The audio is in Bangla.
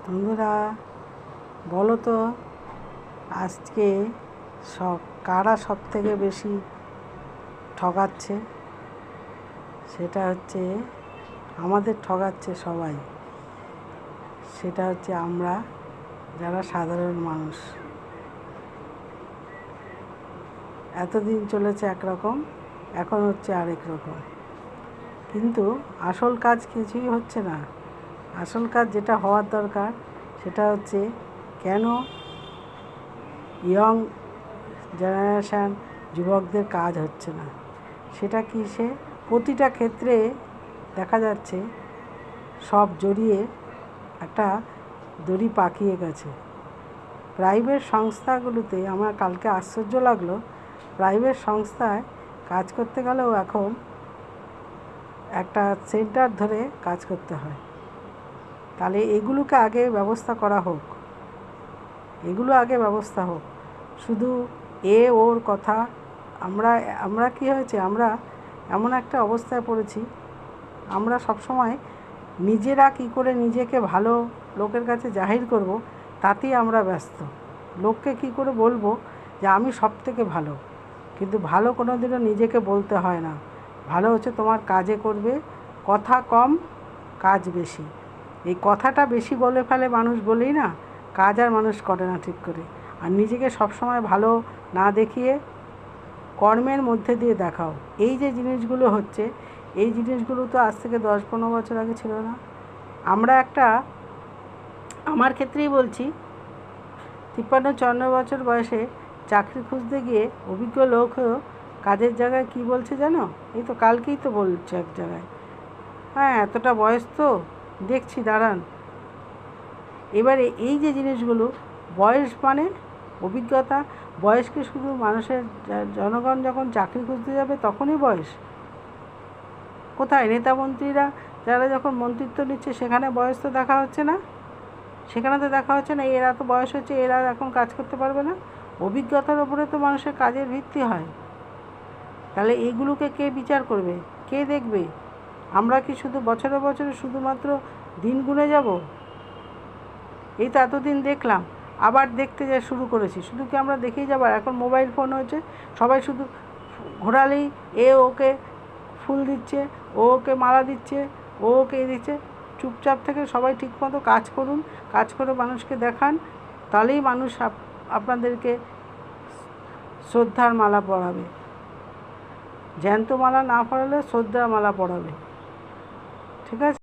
বন্ধুরা, বলো তো আজকে কারা সব থেকে বেশি ঠকাচ্ছে? সেটা হচ্ছে আমাদের ঠকাচ্ছে সবাই। সেটা হচ্ছে আমরা যারা সাধারণ মানুষ। এতদিন চলেছে একরকম, এখন হচ্ছে আরেক রকম। কিন্তু আসল কাজ কিছুই হচ্ছে না। আসল কাজ যেটা হওয়ার দরকার সেটা হচ্ছে কেন ইয়ং জেনারেশান যুবকদের কাজ হচ্ছে না। সেটা কি? সে প্রতিটা ক্ষেত্রে দেখা যাচ্ছে সব জড়িয়ে একটা দড়ি পাকিয়ে গেছে। প্রাইভেট সংস্থাগুলোতে আমার কালকে আশ্চর্য লাগলো, প্রাইভেট সংস্থায় কাজ করতে গেলেও এখন একটা সেন্টার ধরে কাজ করতে হয়। তাহলে এগুলোকে আগে ব্যবস্থা করা হোক, এগুলো আগে ব্যবস্থা হোক। শুধু ওর কথা আমরা কি হয়েছে, আমরা এমন একটা অবস্থায় পড়েছি, আমরা সবসময় নিজেরা কি করে নিজেকে ভালো লোকের কাছে জাহির করব তাতেই আমরা ব্যস্ত। লোককে কি করে বলবো যে আমি সব থেকে ভালো, কিন্তু ভালো কোনো দিনও নিজেকে বলতে হয় না। ভালো হচ্ছে তোমার কাজে করবে, কথা কম কাজ বেশি। এই কথাটা বেশি বলে ফেলে মানুষ বলেই না, কাজ আর মানুষ করে না ঠিক করে। আর নিজেকে সবসময় ভালো না দেখিয়ে কর্মের মধ্যে দিয়ে দেখাও। এই যে জিনিসগুলো হচ্ছে, এই জিনিসগুলো তো আজ থেকে 10-15 বছর আগে ছিল না। আমরা আমার ক্ষেত্রেই বলছি, 53-54 বছর বয়সে চাকরি খুঁজতে গিয়ে অভিজ্ঞ লোক হয়েও কাজের জায়গায় কি বলছে জানো? এই তো কালকেই তো বলছে এক জায়গায়, হ্যাঁ এতটা বয়স তো দেখছি, দাঁড়ান। এবারে এই যে জিনিসগুলো, বয়স মানে অভিজ্ঞতা। বয়সকে শুধু মানুষের জনগণ যখন চাকরি খুঁজতে যাবে তখনই বয়স? কোথায় নেতা মন্ত্রীরা যারা যখন মন্ত্রিত্ব নিচ্ছে সেখানে বয়স তো দেখা হচ্ছে না, সেখানে তো দেখা হচ্ছে না এরা তো বয়স হচ্ছে, এরা এখন কাজ করতে পারবে না। অভিজ্ঞতার ওপরে তো মানুষের কাজের ভিত্তি হয়। তাহলে এইগুলোকে কে বিচার করবে, কে দেখবে? আমরা কি শুধু বছরে বছরে শুধুমাত্র দিন গুনে যাব? এই তো এতদিন দেখলাম, আবার দেখতে যা শুরু করেছি। শুধু কি আমরা দেখেই যাবার? এখন মোবাইল ফোন হয়েছে, সবাই শুধু ঘোরালেই ওকে ফুল দিচ্ছে, ওকে মালা দিচ্ছে, ওকে দিচ্ছে। চুপচাপ থেকে সবাই ঠিকমতো কাজ করুন, কাজ করে মানুষকে দেখান, তাহলেই মানুষ আপনাদেরকে শ্রদ্ধার মালা পরাবে। জ্যান্ত মালা না পরালে শ্রদ্ধার মালা পরাবে, ঠিক আছে?